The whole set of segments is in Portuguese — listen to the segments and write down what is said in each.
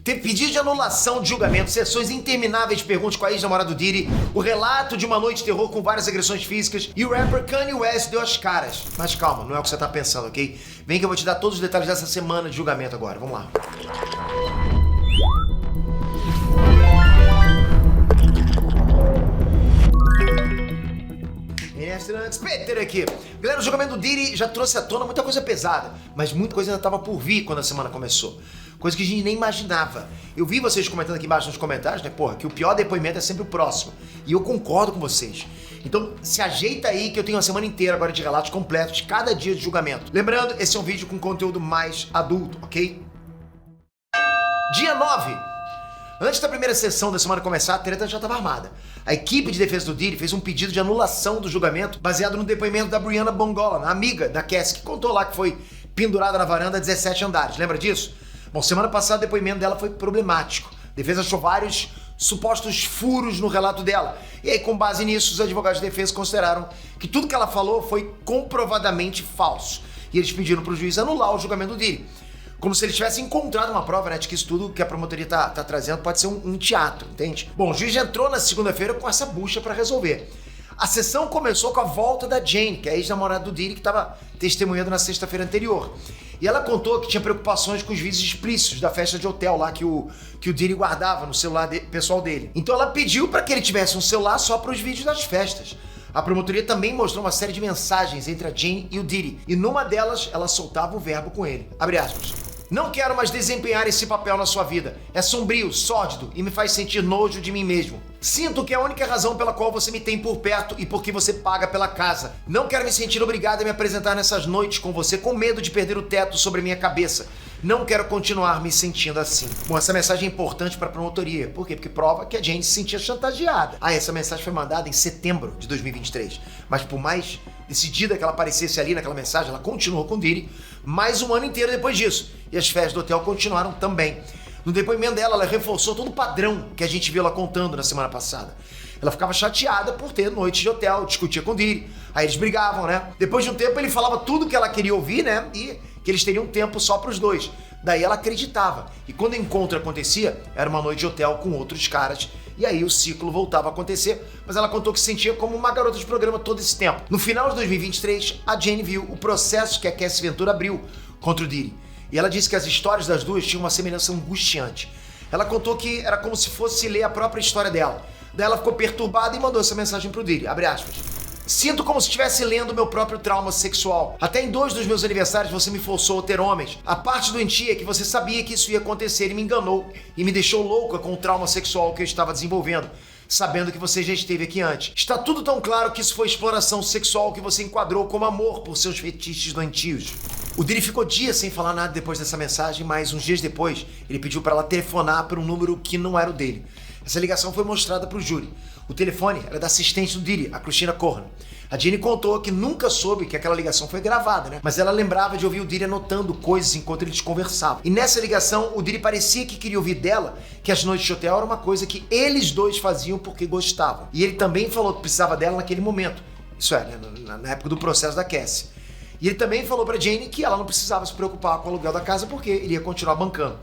Teve pedido de anulação de julgamento, sessões intermináveis de perguntas com a ex-namorada do Diddy, o relato de uma noite de terror com várias agressões físicas e o rapper Kanye West deu as caras. Mas calma, não é o que você tá pensando, ok? Vem que eu vou te dar todos os detalhes dessa semana de julgamento agora. Vamos lá. Peter aqui. Galera, o julgamento do Diddy já trouxe à tona muita coisa pesada, mas muita coisa ainda estava por vir quando a semana começou. Coisa que a gente nem imaginava. Eu vi vocês comentando aqui embaixo nos comentários, né, porra, que o pior depoimento é sempre o próximo. E eu concordo com vocês. Então, se ajeita aí que eu tenho uma semana inteira agora de relatos completos de cada dia de julgamento. Lembrando, esse é um vídeo com conteúdo mais adulto, ok? Dia 9. Antes da primeira sessão da semana começar, a treta já estava armada. A equipe de defesa do Diddy fez um pedido de anulação do julgamento baseado no depoimento da Brianna Bongolan, a amiga da Cassie, que contou lá que foi pendurada na varanda a 17 andares. Lembra disso? Bom, semana passada o depoimento dela foi problemático. A defesa achou vários supostos furos no relato dela. E aí, com base nisso, os advogados de defesa consideraram que tudo que ela falou foi comprovadamente falso. E eles pediram para o juiz anular o julgamento do Diddy. Como se eles tivessem encontrado uma prova, né, de que isso tudo que a promotoria tá trazendo pode ser um teatro, entende? Bom, o juiz já entrou na segunda-feira com essa bucha para resolver. A sessão começou com a volta da Jane, que é a ex-namorada do Diddy, que estava testemunhando na sexta-feira anterior. E ela contou que tinha preocupações com os vídeos explícitos da festa de hotel lá que o Diddy guardava no celular pessoal dele. Então ela pediu para que ele tivesse um celular só para os vídeos das festas. A promotoria também mostrou uma série de mensagens entre a Jane e o Diddy, e numa delas ela soltava o verbo com ele. Abre aspas. Não quero mais desempenhar esse papel na sua vida. É sombrio, sórdido e me faz sentir nojo de mim mesmo. Sinto que é a única razão pela qual você me tem por perto e porque você paga pela casa. Não quero me sentir obrigado a me apresentar nessas noites com você com medo de perder o teto sobre minha cabeça. Não quero continuar me sentindo assim. Bom, essa mensagem é importante para a promotoria. Por quê? Porque prova que a Jane se sentia chantageada. Essa mensagem foi mandada em setembro de 2023. Mas por mais decidida que ela aparecesse ali naquela mensagem, ela continuou com o Diddy mais um ano inteiro depois disso. E as festas do hotel continuaram também. No depoimento dela, ela reforçou todo o padrão que a gente viu ela contando na semana passada. Ela ficava chateada por ter noites de hotel, discutia com o Diddy, aí eles brigavam, né? Depois de um tempo, ele falava tudo que ela queria ouvir, né? E que eles teriam tempo só pros dois. Daí ela acreditava. E quando o encontro acontecia, era uma noite de hotel com outros caras. E aí o ciclo voltava a acontecer, mas ela contou que se sentia como uma garota de programa todo esse tempo. No final de 2023, a Jane viu o processo que a Cassie Ventura abriu contra o Diddy. E ela disse que as histórias das duas tinham uma semelhança angustiante. Ela contou que era como se fosse ler a própria história dela. Daí ela ficou perturbada e mandou essa mensagem pro Diddy, abre aspas. Sinto como se estivesse lendo meu próprio trauma sexual. Até em 2 dos meus aniversários você me forçou a ter homens. A parte doentia é que você sabia que isso ia acontecer e me enganou. E me deixou louca com o trauma sexual que eu estava desenvolvendo, sabendo que você já esteve aqui antes. Está tudo tão claro que isso foi exploração sexual que você enquadrou como amor por seus fetiches doentios. O Diddy ficou dias sem falar nada depois dessa mensagem, mas uns dias depois ele pediu para ela telefonar para um número que não era o dele. Essa ligação foi mostrada para o júri. O telefone era da assistente do Diddy, a Christina Corran. A Jane contou que nunca soube que aquela ligação foi gravada, né? Mas ela lembrava de ouvir o Diddy anotando coisas enquanto eles conversavam. E nessa ligação, o Diddy parecia que queria ouvir dela que as noites de hotel era uma coisa que eles dois faziam porque gostavam. E ele também falou que precisava dela naquele momento. Isso é, né? Na época do processo da Cassie. E ele também falou pra Jane que ela não precisava se preocupar com o aluguel da casa porque ele ia continuar bancando.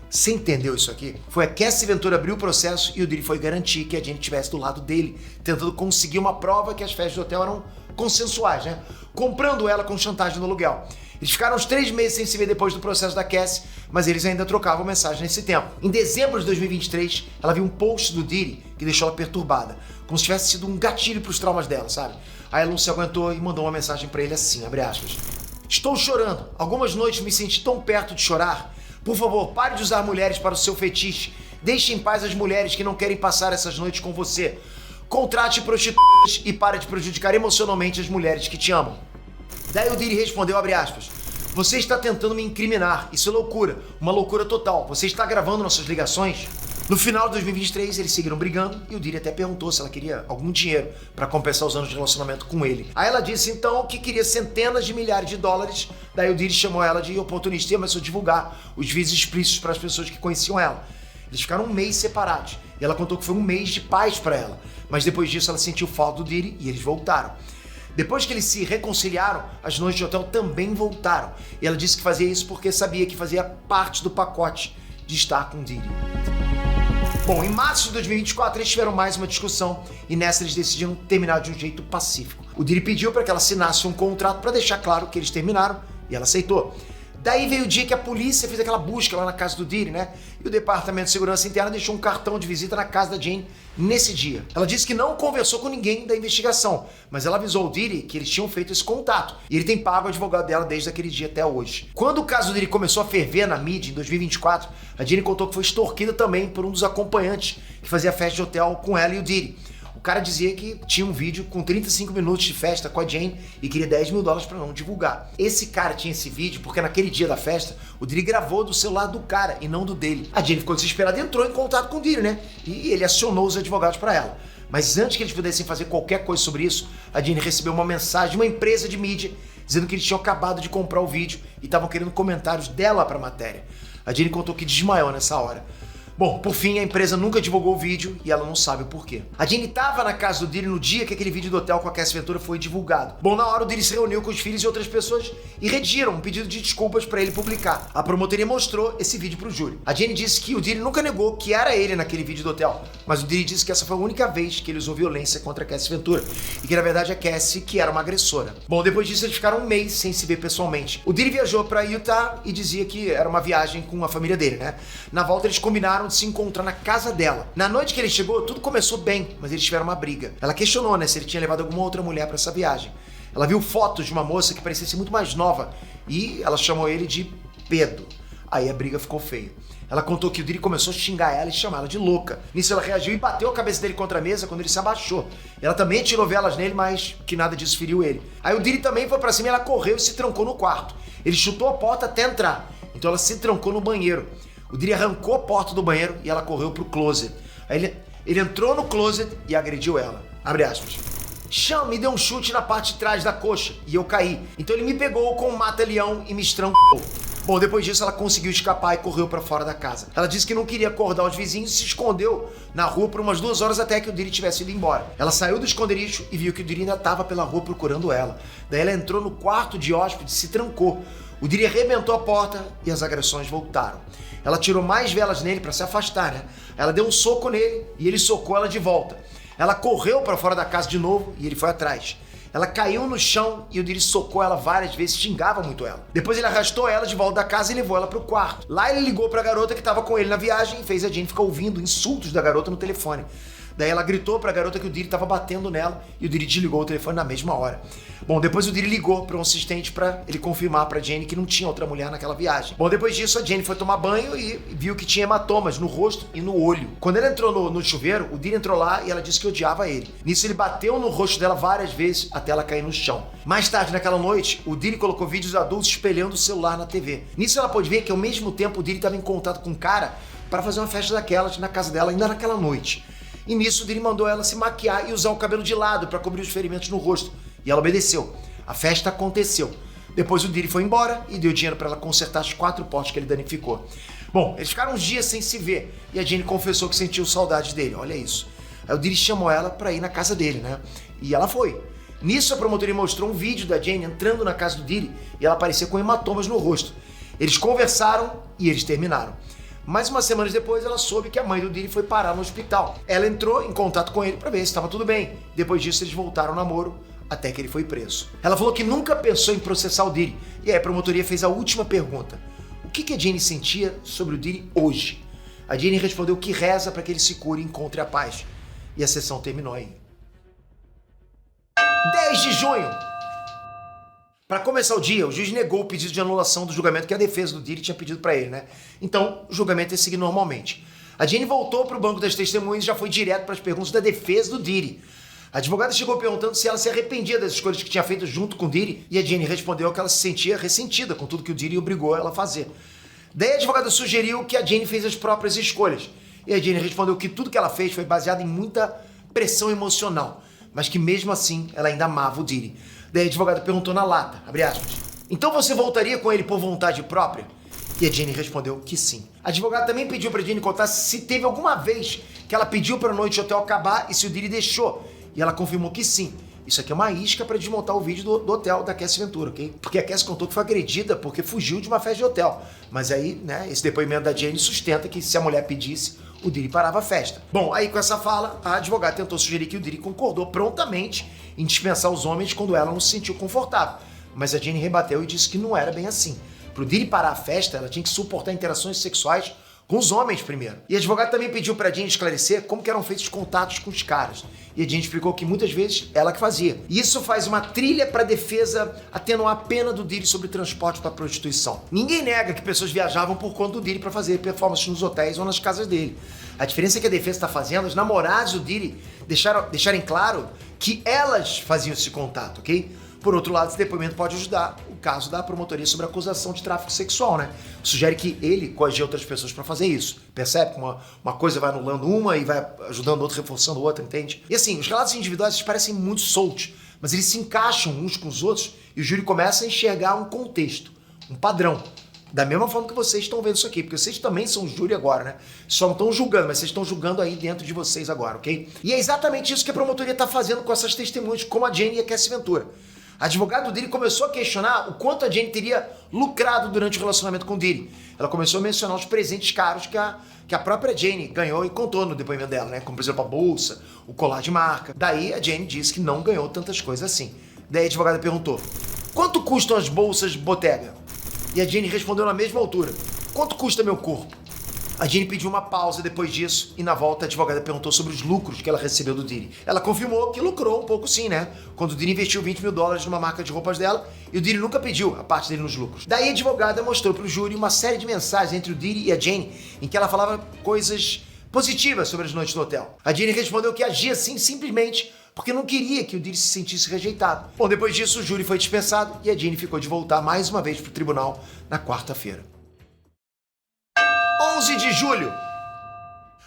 Você entendeu isso aqui? Foi a Cassie Ventura abrir o processo e o Diddy foi garantir que a Jane estivesse do lado dele, tentando conseguir uma prova que as festas do hotel eram consensuais, né? Comprando ela com chantagem no aluguel. Eles ficaram uns 3 meses sem se ver depois do processo da Cassie, mas eles ainda trocavam mensagem nesse tempo. Em dezembro de 2023, ela viu um post do Diddy que deixou ela perturbada, como se tivesse sido um gatilho pros traumas dela, sabe? Aí ela não se aguentou e mandou uma mensagem pra ele assim, abre aspas. Estou chorando. Algumas noites me senti tão perto de chorar. Por favor, pare de usar mulheres para o seu fetiche. Deixe em paz as mulheres que não querem passar essas noites com você. Contrate prostitutas e pare de prejudicar emocionalmente as mulheres que te amam. Daí o Diddy respondeu, abre aspas, você está tentando me incriminar. Isso é loucura. Uma loucura total. Você está gravando nossas ligações? No final de 2023, eles seguiram brigando e o Diddy até perguntou se ela queria algum dinheiro para compensar os anos de relacionamento com ele. Aí ela disse então que queria centenas de milhares de dólares. Daí o Diddy chamou ela de oportunista e começou a divulgar os vídeos explícitos para as pessoas que conheciam ela. Eles ficaram um mês separados e ela contou que foi um mês de paz para ela. Mas depois disso ela sentiu falta do Diddy e eles voltaram. Depois que eles se reconciliaram, as noites de hotel também voltaram. E ela disse que fazia isso porque sabia que fazia parte do pacote de estar com Diddy. Bom, em março de 2024 eles tiveram mais uma discussão e nessa eles decidiram terminar de um jeito pacífico. O Diddy pediu para que ela assinasse um contrato para deixar claro que eles terminaram e ela aceitou. Daí veio o dia que a polícia fez aquela busca lá na casa do Diddy, né? E o Departamento de Segurança Interna deixou um cartão de visita na casa da Jane nesse dia. Ela disse que não conversou com ninguém da investigação, mas ela avisou o Diddy que eles tinham feito esse contato. E ele tem pago o advogado dela desde aquele dia até hoje. Quando o caso do Diddy começou a ferver na mídia em 2024, a Jane contou que foi extorquida também por um dos acompanhantes que fazia festa de hotel com ela e o Diddy. O cara dizia que tinha um vídeo com 35 minutos de festa com a Jane e queria $10 mil para não divulgar. Esse cara tinha esse vídeo porque naquele dia da festa, o Diddy gravou do celular do cara e não do dele. A Jane ficou desesperada e entrou em contato com o Diddy, né? E ele acionou os advogados para ela. Mas antes que eles pudessem fazer qualquer coisa sobre isso, a Jane recebeu uma mensagem de uma empresa de mídia dizendo que eles tinham acabado de comprar o vídeo e estavam querendo comentários dela para a matéria. A Jane contou que desmaiou nessa hora. Bom, por fim, a empresa nunca divulgou o vídeo e ela não sabe o porquê. A Jane estava na casa do Diddy no dia que aquele vídeo do hotel com a Cassie Ventura foi divulgado. Bom, na hora o Diddy se reuniu com os filhos e outras pessoas e redigiram um pedido de desculpas para ele publicar. A promotoria mostrou esse vídeo pro júri. A Jane disse que o Diddy nunca negou que era ele naquele vídeo do hotel, mas o Diddy disse que essa foi a única vez que ele usou violência contra a Cassie Ventura e que na verdade a Cassie que era uma agressora. Bom, depois disso eles ficaram um mês sem se ver pessoalmente. O Diddy viajou para Utah e dizia que era uma viagem com a família dele, né? Na volta eles combinaram de se encontrar na casa dela. Na noite que ele chegou, tudo começou bem, mas eles tiveram uma briga. Ela questionou, né, se ele tinha levado alguma outra mulher para essa viagem. Ela viu fotos de uma moça que parecia ser muito mais nova e ela chamou ele de Pedro. Aí a briga ficou feia. Ela contou que o Diddy começou a xingar ela e chamar ela de louca. Nisso ela reagiu e bateu a cabeça dele contra a mesa quando ele se abaixou. Ela também atirou velas nele, mas que nada disso feriu ele. Aí o Diddy também foi pra cima e ela correu e se trancou no quarto. Ele chutou a porta até entrar, então ela se trancou no banheiro. O Diddy arrancou a porta do banheiro e ela correu pro closet. Aí ele entrou no closet e agrediu ela. Abre aspas. Sean me deu um chute na parte de trás da coxa e eu caí. Então ele me pegou com um mata-leão e me estrangulou. Bom, depois disso ela conseguiu escapar e correu pra fora da casa. Ela disse que não queria acordar os vizinhos e se escondeu na rua por umas 2 horas até que o Diddy tivesse ido embora. Ela saiu do esconderijo e viu que o Diddy ainda estava pela rua procurando ela. Daí ela entrou no quarto de hóspedes e se trancou. O Diddy arrebentou a porta e as agressões voltaram. Ela tirou mais velas nele para se afastar, né? Ela deu um soco nele e ele socou ela de volta. Ela correu para fora da casa de novo e ele foi atrás. Ela caiu no chão e o Diddy socou ela várias vezes, xingava muito ela. Depois ele arrastou ela de volta da casa e levou ela pro quarto. Lá ele ligou pra garota que tava com ele na viagem e fez a Jane ficar ouvindo insultos da garota no telefone. Daí ela gritou pra garota que o Diddy tava batendo nela e o Diddy desligou o telefone na mesma hora. Bom, depois o Diddy ligou para um assistente pra ele confirmar pra Jane que não tinha outra mulher naquela viagem. Bom, depois disso a Jane foi tomar banho e viu que tinha hematomas no rosto e no olho. Quando ela entrou no chuveiro, o Diddy entrou lá e ela disse que odiava ele. Nisso ele bateu no rosto dela várias vezes até ela cair no chão. Mais tarde naquela noite, o Diddy colocou vídeos adultos espelhando o celular na TV. Nisso ela pôde ver que ao mesmo tempo o Diddy estava em contato com um cara para fazer uma festa daquelas na casa dela ainda naquela noite. E nisso o Diddy mandou ela se maquiar e usar o cabelo de lado para cobrir os ferimentos no rosto. E ela obedeceu. A festa aconteceu. Depois o Diddy foi embora e deu dinheiro para ela consertar as 4 portas que ele danificou. Bom, eles ficaram uns dias sem se ver e a Jane confessou que sentiu saudade dele, olha isso. Aí o Diddy chamou ela para ir na casa dele, né? E ela foi. Nisso a promotoria mostrou um vídeo da Jane entrando na casa do Diddy e ela aparecia com hematomas no rosto. Eles conversaram e eles terminaram. Mais umas semanas depois, ela soube que a mãe do Diddy foi parar no hospital. Ela entrou em contato com ele para ver se estava tudo bem. Depois disso, eles voltaram ao namoro até que ele foi preso. Ela falou que nunca pensou em processar o Diddy. E aí a promotoria fez a última pergunta. O que a Jane sentia sobre o Diddy hoje? A Jane respondeu que reza para que ele se cure e encontre a paz. E a sessão terminou aí. 10 de junho! Para começar o dia, o juiz negou o pedido de anulação do julgamento que a defesa do Diddy tinha pedido para ele, né? Então, o julgamento ia seguir normalmente. A Jane voltou para o banco das testemunhas e já foi direto para as perguntas da defesa do Diddy. A advogada chegou perguntando se ela se arrependia das escolhas que tinha feito junto com o Diddy e a Jane respondeu que ela se sentia ressentida com tudo que o Diddy obrigou ela a fazer. Daí a advogada sugeriu que a Jane fez as próprias escolhas. E a Jane respondeu que tudo que ela fez foi baseado em muita pressão emocional, mas que mesmo assim ela ainda amava o Diddy. Daí a advogada perguntou na lata, abre aspas, então você voltaria com ele por vontade própria? E a Jane respondeu que sim. A advogada também pediu pra Jane contar se teve alguma vez que ela pediu pra noite de hotel acabar e se o Diddy deixou. E ela confirmou que sim. Isso aqui é uma isca para desmontar o vídeo do hotel da Cassie Ventura, ok? Porque a Cassie contou que foi agredida porque fugiu de uma festa de hotel. Mas aí, né, esse depoimento da Jane sustenta que se a mulher pedisse, o Diddy parava a festa. Bom, aí com essa fala, a advogada tentou sugerir que o Diddy concordou prontamente em dispensar os homens quando ela não se sentiu confortável. Mas a Jane rebateu e disse que não era bem assim. Pro Diddy parar a festa, ela tinha que suportar interações sexuais com os homens primeiro. E a advogada também pediu pra Jane esclarecer como que eram feitos os contatos com os caras. E a Jane explicou que muitas vezes ela que fazia. E isso faz uma trilha pra defesa atenuar a pena do Diddy sobre transporte pra prostituição. Ninguém nega que pessoas viajavam por conta do Diddy pra fazer performances nos hotéis ou nas casas dele. A diferença é que a defesa está fazendo, os namorados do Diddy deixarem claro que elas faziam esse contato, ok? Por outro lado, esse depoimento pode ajudar o caso da promotoria sobre acusação de tráfico sexual, né? Sugere que ele coagiu outras pessoas para fazer isso. Percebe? Uma coisa vai anulando uma e vai ajudando outra, reforçando outra, entende? E assim, os relatos individuais parecem muito soltos, mas eles se encaixam uns com os outros e o júri começa a enxergar um contexto, um padrão. Da mesma forma que vocês estão vendo isso aqui, porque vocês também são júri agora, né? Só não estão julgando, mas vocês estão julgando aí dentro de vocês agora, ok? E é exatamente isso que a promotoria está fazendo com essas testemunhas, como a Jane e a Cassie Ventura. A advogada do Diddy começou a questionar o quanto a Jane teria lucrado durante o relacionamento com o Diddy. Ela começou a mencionar os presentes caros que a própria Jane ganhou e contou no depoimento dela, né? Como, por exemplo, a bolsa, o colar de marca. Daí a Jane disse que não ganhou tantas coisas assim. Daí a advogada perguntou: quanto custam as bolsas Bottega? E a Jane respondeu na mesma altura: quanto custa meu corpo? A Jane pediu uma pausa depois disso e na volta a advogada perguntou sobre os lucros que ela recebeu do Diddy. Ela confirmou que lucrou um pouco sim, né? Quando o Diddy investiu $20 mil numa marca de roupas dela e o Diddy nunca pediu a parte dele nos lucros. Daí a advogada mostrou pro júri uma série de mensagens entre o Diddy e a Jane em que ela falava coisas positivas sobre as noites no hotel. A Jane respondeu que agia assim simplesmente porque não queria que o Diddy se sentisse rejeitado. Bom, depois disso o júri foi dispensado e a Jane ficou de voltar mais uma vez pro tribunal na quarta-feira. 11 de julho.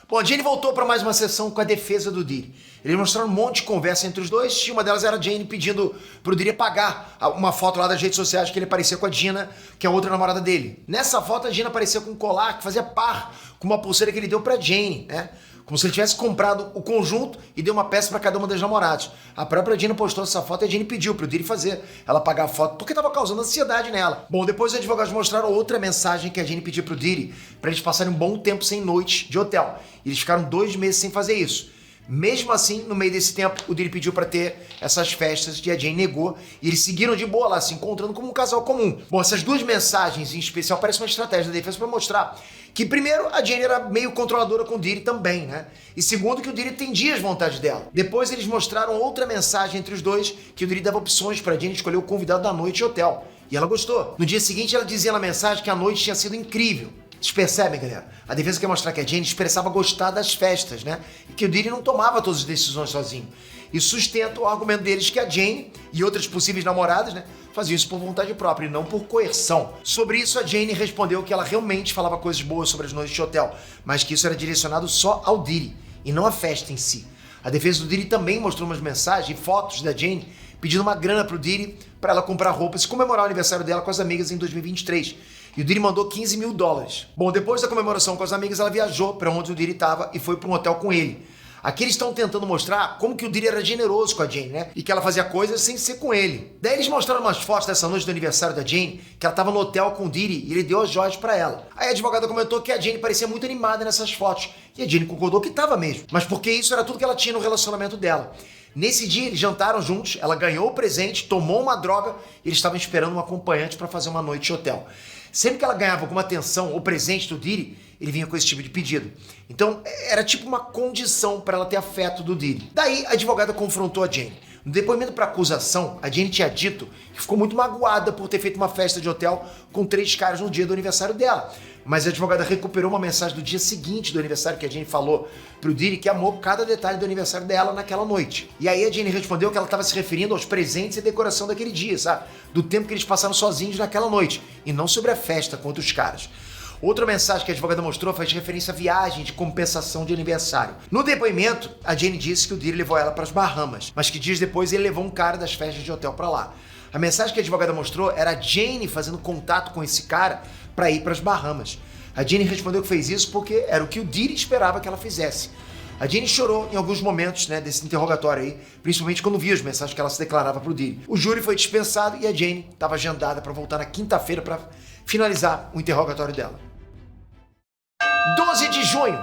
Bom, a Jane voltou para mais uma sessão com a defesa do Diddy. Eles mostraram um monte de conversa entre os dois e uma delas era a Jane pedindo pro Diddy pagar uma foto lá das redes sociais que ele aparecia com a Gina, que é a outra namorada dele. Nessa foto a Gina aparecia com um colar que fazia par com uma pulseira que ele deu pra Jane, né? Como se ele tivesse comprado o conjunto e deu uma peça para cada uma das namoradas. A própria Gina postou essa foto e a Jane pediu pro Diddy fazer ela pagar a foto porque tava causando ansiedade nela. Bom, depois os advogados mostraram outra mensagem que a Jane pediu pro Diddy para eles passarem um bom tempo sem noite de hotel. E eles ficaram 2 meses sem fazer isso. Mesmo assim, no meio desse tempo, o Diddy pediu para ter essas festas e a Jane negou. E eles seguiram de boa lá, se encontrando como um casal comum. Bom, essas duas mensagens em especial parecem uma estratégia da defesa para mostrar que, primeiro, a Jane era meio controladora com o Diddy também, né? E segundo, que o Diddy entendia as vontades dela. Depois eles mostraram outra mensagem entre os dois, que o Diddy dava opções para a Jane escolher o convidado da noite de hotel. E ela gostou. No dia seguinte, ela dizia na mensagem que a noite tinha sido incrível. Vocês percebem, galera? A defesa quer mostrar que a Jane expressava gostar das festas, né? E que o Diddy não tomava todas as decisões sozinho. E sustenta o argumento deles que a Jane e outras possíveis namoradas, né, faziam isso por vontade própria e não por coerção. Sobre isso, a Jane respondeu que ela realmente falava coisas boas sobre as noites de hotel, mas que isso era direcionado só ao Diddy e não à festa em si. A defesa do Diddy também mostrou umas mensagens e fotos da Jane pedindo uma grana pro Diddy para ela comprar roupas e comemorar o aniversário dela com as amigas em 2023. E o Diddy mandou $15 mil. Bom, depois da comemoração com as amigas, ela viajou para onde o Diddy estava e foi para um hotel com ele. Aqui eles estão tentando mostrar como que o Diddy era generoso com a Jane, né? E que ela fazia coisas sem ser com ele. Daí eles mostraram umas fotos dessa noite do aniversário da Jane, que ela estava no hotel com o Diddy e ele deu as joias para ela. Aí a advogada comentou que a Jane parecia muito animada nessas fotos. E a Jane concordou que estava mesmo. Mas porque isso era tudo que ela tinha no relacionamento dela. Nesse dia eles jantaram juntos, ela ganhou o presente, tomou uma droga e eles estavam esperando um acompanhante para fazer uma noite de hotel. Sempre que ela ganhava alguma atenção ou presente do Diddy, ele vinha com esse tipo de pedido. Então, era tipo uma condição para ela ter afeto do Diddy. Daí, a advogada confrontou a Jane. No depoimento para acusação, a Jane tinha dito que ficou muito magoada por ter feito uma festa de hotel com 3 caras no dia do aniversário dela. Mas a advogada recuperou uma mensagem do dia seguinte do aniversário que a Jane falou pro Diddy que amou cada detalhe do aniversário dela naquela noite. E aí a Jane respondeu que ela estava se referindo aos presentes e decoração daquele dia, sabe? Do tempo que eles passaram sozinhos naquela noite, e não sobre a festa com outros caras. Outra mensagem que a advogada mostrou faz referência à viagem de compensação de aniversário. No depoimento, a Jane disse que o Diddy levou ela para as Bahamas, mas que dias depois ele levou um cara das festas de hotel para lá. A mensagem que a advogada mostrou era a Jane fazendo contato com esse cara para ir para as Bahamas. A Jane respondeu que fez isso porque era o que o Diddy esperava que ela fizesse. A Jane chorou em alguns momentos, né, desse interrogatório aí, principalmente quando viu as mensagens que ela se declarava pro Diddy. O júri foi dispensado e a Jane estava agendada para voltar na quinta-feira para finalizar o interrogatório dela. 12 de junho.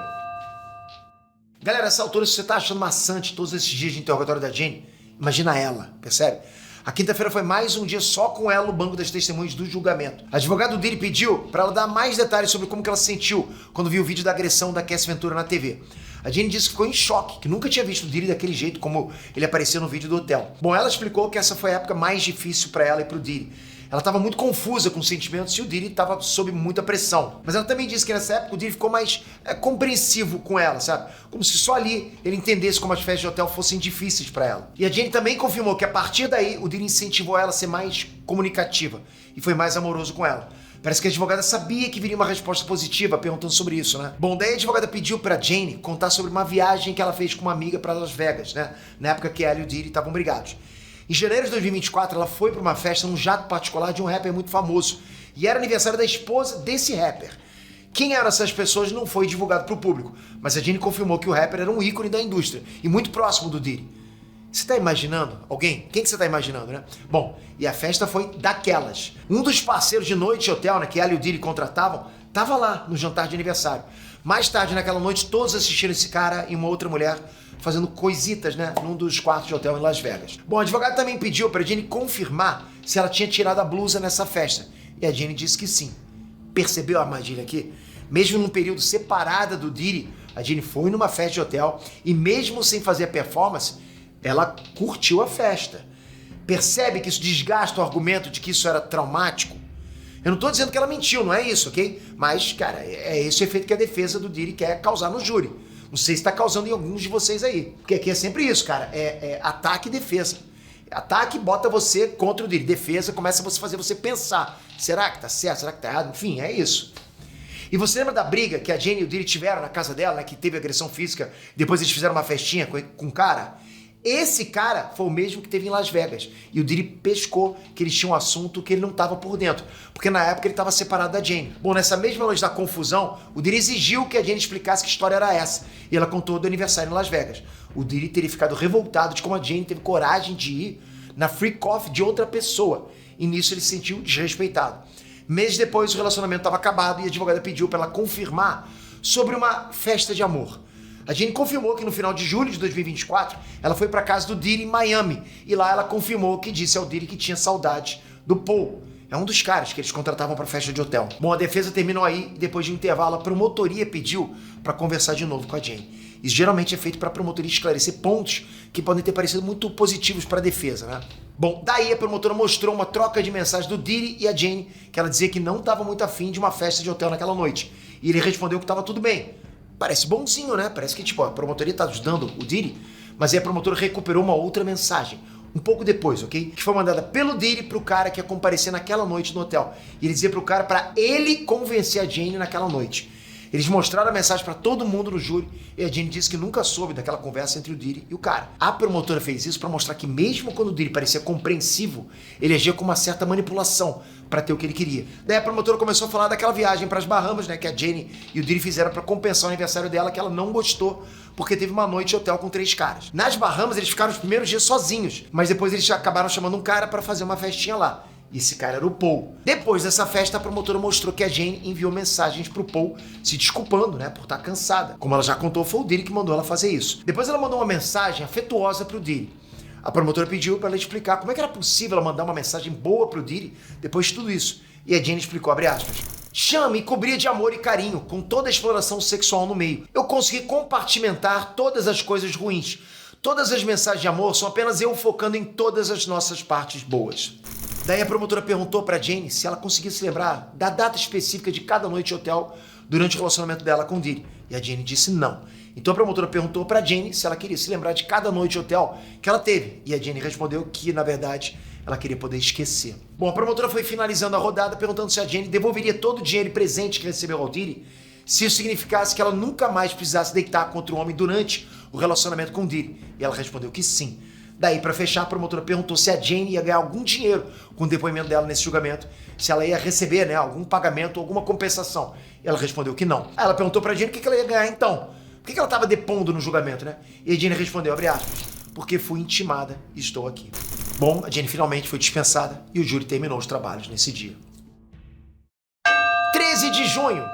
Galera, essa altura, se você tá achando maçante todos esses dias de interrogatório da Jane, imagina ela, percebe? A quinta-feira foi mais um dia só com ela no banco das testemunhas do julgamento. A advogada do Diddy pediu para ela dar mais detalhes sobre como que ela se sentiu quando viu o vídeo da agressão da Cassie Ventura na TV. A Jane disse que ficou em choque, que nunca tinha visto o Diddy daquele jeito como ele apareceu no vídeo do hotel. Bom, ela explicou que essa foi a época mais difícil para ela e pro Diddy. Ela estava muito confusa com os sentimentos e o Diddy estava sob muita pressão. Mas ela também disse que nessa época o Diddy ficou mais compreensivo com ela, sabe? Como se só ali ele entendesse como as festas de hotel fossem difíceis para ela. E a Jane também confirmou que a partir daí o Diddy incentivou ela a ser mais comunicativa e foi mais amoroso com ela. Parece que a advogada sabia que viria uma resposta positiva perguntando sobre isso, né? Bom, daí a advogada pediu pra Jane contar sobre uma viagem que ela fez com uma amiga para Las Vegas, né? Na época que ela e o Diddy estavam brigados. Em janeiro de 2024, ela foi para uma festa num jato particular de um rapper muito famoso. E era aniversário da esposa desse rapper. Quem eram essas pessoas não foi divulgado para o público, mas a Jane confirmou que o rapper era um ícone da indústria e muito próximo do Diddy. Você tá imaginando? Alguém? Quem que você tá imaginando, né? Bom, e a festa foi daquelas. Um dos parceiros de noite hotel, né, que ela e o Diddy contratavam, tava lá no jantar de aniversário. Mais tarde, naquela noite, todos assistiram esse cara e uma outra mulher fazendo coisitas, né, num dos quartos de hotel em Las Vegas. Bom, a advogada também pediu pra Jane confirmar se ela tinha tirado a blusa nessa festa. E a Jane disse que sim. Percebeu a armadilha aqui? Mesmo num período separada do Diddy, a Jane foi numa festa de hotel e mesmo sem fazer a performance, ela curtiu a festa. Percebe que isso desgasta o argumento de que isso era traumático? Eu não tô dizendo que ela mentiu, não é isso, ok? Mas, cara, é esse o efeito que a defesa do Diddy quer causar no júri. Não sei se tá causando em alguns de vocês aí. Porque aqui é sempre isso, cara. É ataque e defesa. Ataque bota você contra o Diddy. Defesa começa a fazer você pensar. Será que tá certo? Será que tá errado? Enfim, é isso. E você lembra da briga que a Jane e o Diddy tiveram na casa dela, né? Que teve agressão física. Depois eles fizeram uma festinha com o cara? Esse cara foi o mesmo que teve em Las Vegas. E o Diddy pescou que eles tinham um assunto que ele não estava por dentro. Porque na época ele estava separado da Jane. Bom, nessa mesma noite da confusão, o Diddy exigiu que a Jane explicasse que história era essa. E ela contou do aniversário em Las Vegas. O Diddy teria ficado revoltado de como a Jane teve coragem de ir na free coffee de outra pessoa. E nisso ele se sentiu desrespeitado. Meses depois, o relacionamento estava acabado e a advogada pediu para ela confirmar sobre uma festa de amor. A Jane confirmou que no final de julho de 2024, ela foi para casa do Diddy em Miami. E lá ela confirmou que disse ao Diddy que tinha saudade do Paul. É um dos caras que eles contratavam para festa de hotel. Bom, a defesa terminou aí e depois de um intervalo, a promotoria pediu para conversar de novo com a Jane. Isso geralmente é feito para a promotoria esclarecer pontos que podem ter parecido muito positivos para a defesa, né? Bom, daí a promotora mostrou uma troca de mensagens do Diddy e a Jane, que ela dizia que não estava muito afim de uma festa de hotel naquela noite. E ele respondeu que estava tudo bem. Parece bonzinho, né? Parece que, tipo, a promotoria tá ajudando o Diddy, mas aí a promotora recuperou uma outra mensagem, um pouco depois, ok? Que foi mandada pelo Diddy pro cara que ia comparecer naquela noite no hotel. E ele dizia pro cara pra ele convencer a Jane naquela noite. Eles mostraram a mensagem pra todo mundo no júri e a Jane disse que nunca soube daquela conversa entre o Diddy e o cara. A promotora fez isso pra mostrar que mesmo quando o Diddy parecia compreensivo, ele agia com uma certa manipulação pra ter o que ele queria. Daí a promotora começou a falar daquela viagem pras Bahamas, né, que a Jane e o Diddy fizeram pra compensar o aniversário dela, que ela não gostou, porque teve uma noite de hotel com 3 caras. Nas Bahamas eles ficaram os primeiros dias sozinhos, mas depois eles acabaram chamando um cara pra fazer uma festinha lá. E esse cara era o Paul. Depois dessa festa, a promotora mostrou que a Jane enviou mensagens pro Paul se desculpando, né, por estar cansada. Como ela já contou, foi o Diddy que mandou ela fazer isso. Depois ela mandou uma mensagem afetuosa pro Diddy. A promotora pediu para ela explicar como é que era possível ela mandar uma mensagem boa pro Diddy depois de tudo isso. E a Jane explicou, abre aspas, chame e cobria de amor e carinho, com toda a exploração sexual no meio. Eu consegui compartimentar todas as coisas ruins. Todas as mensagens de amor são apenas eu focando em todas as nossas partes boas. Daí a promotora perguntou pra Jane se ela conseguia se lembrar da data específica de cada noite de hotel durante o relacionamento dela com o Diddy. E a Jane disse não. Então a promotora perguntou pra Jane se ela queria se lembrar de cada noite de hotel que ela teve. E a Jane respondeu que, na verdade, ela queria poder esquecer. Bom, a promotora foi finalizando a rodada perguntando se a Jane devolveria todo o dinheiro e presente que recebeu ao Diddy se isso significasse que ela nunca mais precisasse deitar contra o homem durante o relacionamento com o Diddy. E ela respondeu que sim. Daí, para fechar, a promotora perguntou se a Jane ia ganhar algum dinheiro com o depoimento dela nesse julgamento, se ela ia receber, né, algum pagamento, alguma compensação. E ela respondeu que não. Aí ela perguntou pra Jane o que ela ia ganhar então. Por que ela estava depondo no julgamento, né? E a Jane respondeu, abre aspas, porque fui intimada e estou aqui. Bom, a Jane finalmente foi dispensada e o júri terminou os trabalhos nesse dia. 13 de junho.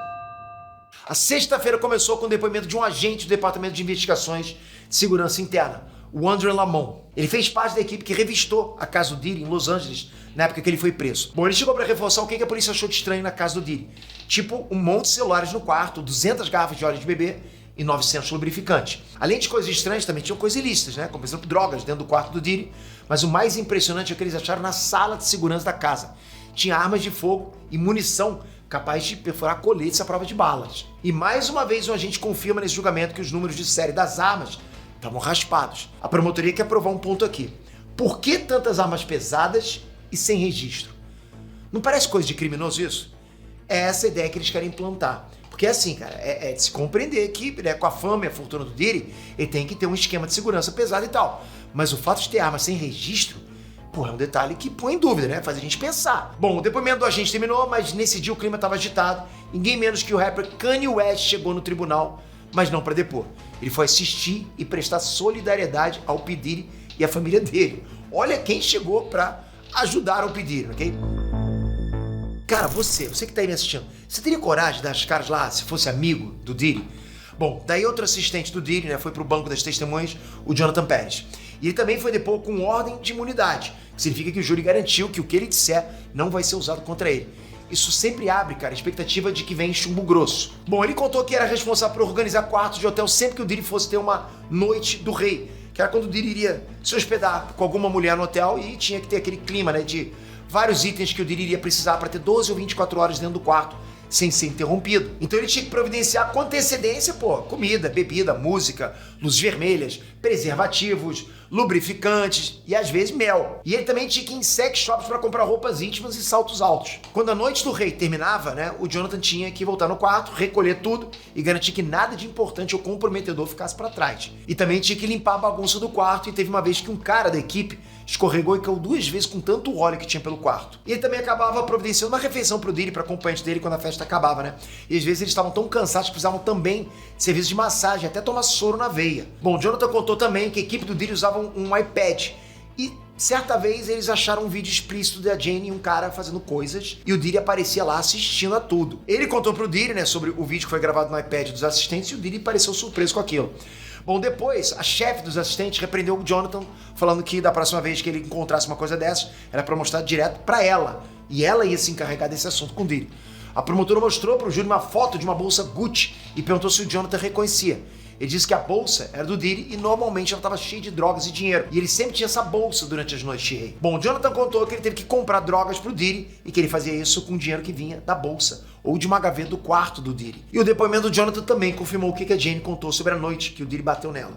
A sexta-feira começou com o depoimento de um agente do Departamento de Investigações de Segurança Interna, o Andrew Lamont. Ele fez parte da equipe que revistou a casa do Diddy em Los Angeles, na época que ele foi preso. Bom, ele chegou para reforçar o que a polícia achou de estranho na casa do Diddy. Tipo, um monte de celulares no quarto, 200 garrafas de óleo de bebê e 900 lubrificantes. Além de coisas estranhas, também tinham coisas ilícitas, né? Como, por exemplo, drogas dentro do quarto do Diddy. Mas o mais impressionante é o que eles acharam na sala de segurança da casa. Tinha armas de fogo e munição capaz de perfurar coletes à prova de balas. E mais uma vez o agente confirma nesse julgamento que os números de série das armas estavam raspados. A promotoria quer provar um ponto aqui. Por que tantas armas pesadas e sem registro? Não parece coisa de criminoso isso? É essa a ideia que eles querem implantar. Porque é assim, cara, é de se compreender que, né, com a fama e a fortuna do Diddy, ele tem que ter um esquema de segurança pesado e tal. Mas o fato de ter arma sem registro, pô, é um detalhe que põe em dúvida, né? Faz a gente pensar. Bom, o depoimento do agente terminou, mas nesse dia o clima estava agitado. Ninguém menos que o rapper Kanye West chegou no tribunal, mas não para depor. Ele foi assistir e prestar solidariedade ao P. Diddy e à família dele. Olha quem chegou para ajudar o P. Diddy, ok? Cara, você que tá aí me assistindo, você teria coragem de dar as caras lá se fosse amigo do Diddy? Bom, daí outro assistente do Diddy, né, foi pro banco das testemunhas, o Jonathan Pérez. E ele também foi depor com ordem de imunidade, que significa que o júri garantiu que o que ele disser não vai ser usado contra ele. Isso sempre abre, cara, a expectativa de que vem chumbo grosso. Bom, ele contou que era responsável por organizar quartos de hotel sempre que o Diddy fosse ter uma noite do rei, que era quando o Diddy iria se hospedar com alguma mulher no hotel e tinha que ter aquele clima, né, de vários itens que o Diddy iria precisar para ter 12 ou 24 horas dentro do quarto sem ser interrompido. Então ele tinha que providenciar com antecedência, comida, bebida, música, luzes vermelhas, preservativos, lubrificantes e às vezes mel. E ele também tinha que ir em sex shops para comprar roupas íntimas e saltos altos. Quando a noite do rei terminava, né, o Jonathan tinha que voltar no quarto, recolher tudo e garantir que nada de importante ou comprometedor ficasse para trás. E também tinha que limpar a bagunça do quarto e teve uma vez que um cara da equipe escorregou e caiu 2 vezes com tanto óleo que tinha pelo quarto. E ele também acabava providenciando uma refeição pro Diddy, para acompanhante dele, quando a festa acabava, né? E às vezes eles estavam tão cansados que precisavam também de serviço de massagem, até tomar soro na veia. Bom, Jonathan contou também que a equipe do Diddy usava um iPad. E certa vez eles acharam um vídeo explícito da Jane e um cara fazendo coisas, e o Diddy aparecia lá assistindo a tudo. Ele contou pro Diddy, né, sobre o vídeo que foi gravado no iPad dos assistentes, e o Diddy pareceu surpreso com aquilo. Bom, depois, a chefe dos assistentes repreendeu o Jonathan, falando que da próxima vez que ele encontrasse uma coisa dessas, era pra mostrar direto pra ela, e ela ia se encarregar desse assunto com o Diddy. A promotora mostrou pro júri uma foto de uma bolsa Gucci e perguntou se o Jonathan reconhecia. Ele disse que a bolsa era do Diddy e normalmente ela estava cheia de drogas e dinheiro. E ele sempre tinha essa bolsa durante as noites de rei. Bom, o Jonathan contou que ele teve que comprar drogas pro Diddy e que ele fazia isso com o dinheiro que vinha da bolsa ou de uma gaveta do quarto do Diddy. E o depoimento do Jonathan também confirmou o que a Jane contou sobre a noite que o Diddy bateu nela.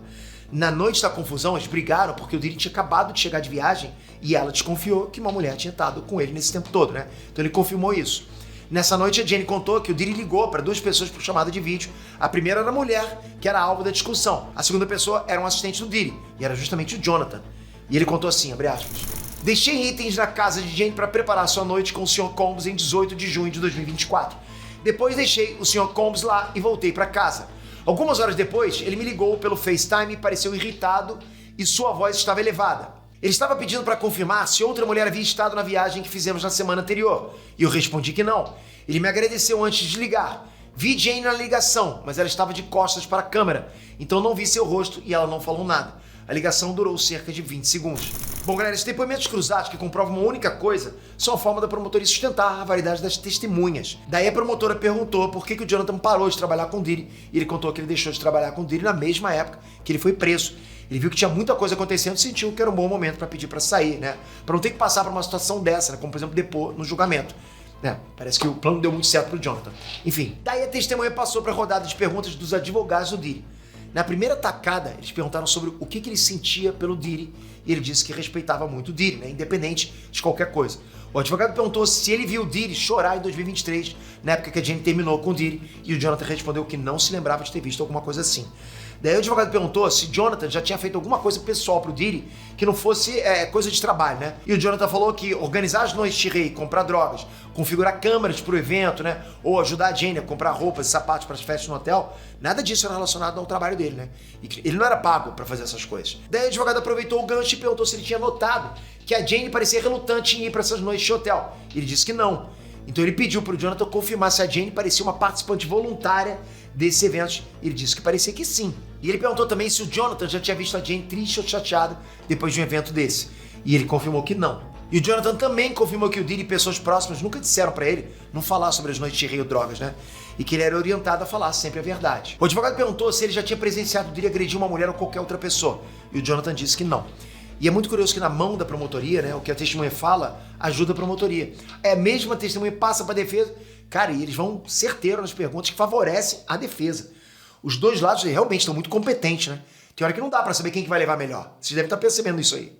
Na noite da confusão, eles brigaram porque o Diddy tinha acabado de chegar de viagem e ela desconfiou que uma mulher tinha estado com ele nesse tempo todo, né? Então ele confirmou isso. Nessa noite, a Jane contou que o Diddy ligou para 2 pessoas por chamada de vídeo. A primeira era a mulher, que era alvo da discussão. A segunda pessoa era um assistente do Diddy, e era justamente o Jonathan. E ele contou assim, abre aspas, deixei itens na casa de Jane para preparar sua noite com o Sr. Combs em 18 de junho de 2024. Depois deixei o Sr. Combs lá e voltei para casa. Algumas horas depois, ele me ligou pelo FaceTime e pareceu irritado e sua voz estava elevada. Ele estava pedindo para confirmar se outra mulher havia estado na viagem que fizemos na semana anterior. E eu respondi que não. Ele me agradeceu antes de ligar. Vi Jane na ligação, mas ela estava de costas para a câmera. Então não vi seu rosto e ela não falou nada. A ligação durou cerca de 20 segundos. Bom, galera, esses depoimentos cruzados que comprovam uma única coisa são a forma da promotoria sustentar a validade das testemunhas. Daí a promotora perguntou por que o Jonathan parou de trabalhar com o Diddy e ele contou que ele deixou de trabalhar com o Diddy na mesma época que ele foi preso. Ele viu que tinha muita coisa acontecendo e sentiu que era um bom momento para pedir para sair, né? Para não ter que passar por uma situação dessa, né? Como por exemplo depor no julgamento. Né? Parece que o plano deu muito certo pro Jonathan. Enfim, daí a testemunha passou para a rodada de perguntas dos advogados do Diddy. Na primeira tacada, eles perguntaram sobre o que ele sentia pelo Diddy e ele disse que respeitava muito o Diddy, né? Independente de qualquer coisa. O advogado perguntou se ele viu o Diddy chorar em 2023, na época que a Jane terminou com o Diddy, e o Jonathan respondeu que não se lembrava de ter visto alguma coisa assim. Daí o advogado perguntou se Jonathan já tinha feito alguma coisa pessoal pro Diddy que não fosse coisa de trabalho, né? E o Jonathan falou que organizar as noites de rei, comprar drogas, configurar câmeras pro evento, né? Ou ajudar a Jane a comprar roupas e sapatos para as festas no hotel, nada disso era relacionado ao trabalho dele, né? E ele não era pago para fazer essas coisas. Daí o advogado aproveitou o gancho e perguntou se ele tinha notado que a Jane parecia relutante em ir para essas noites de hotel. Ele disse que não. Então ele pediu pro Jonathan confirmar se a Jane parecia uma participante voluntária desses eventos. Ele disse que parecia que sim. E ele perguntou também se o Jonathan já tinha visto a Jane triste ou chateada depois de um evento desse. E ele confirmou que não. E o Jonathan também confirmou que o Diddy e pessoas próximas nunca disseram pra ele não falar sobre as noites de rei ou drogas, né? E que ele era orientado a falar sempre a verdade. O advogado perguntou se ele já tinha presenciado o Diddy agredir uma mulher ou qualquer outra pessoa. E o Jonathan disse que não. E é muito curioso que na mão da promotoria, né, o que a testemunha fala ajuda a promotoria. É mesmo a testemunha passa pra defesa, cara, e eles vão certeiro nas perguntas que favorecem a defesa. Os dois lados realmente estão muito competentes, né? Tem hora que não dá pra saber quem que vai levar melhor. Vocês devem estar percebendo isso aí.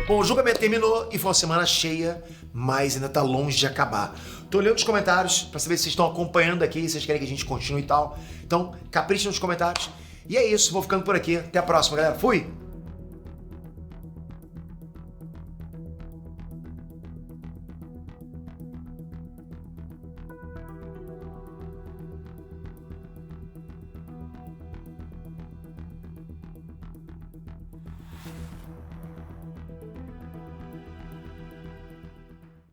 Bom, o julgamento terminou e foi uma semana cheia, mas ainda tá longe de acabar. Tô olhando os comentários pra saber se vocês estão acompanhando aqui, se vocês querem que a gente continue e tal. Então, caprichem nos comentários. E é isso, vou ficando por aqui. Até a próxima, galera. Fui!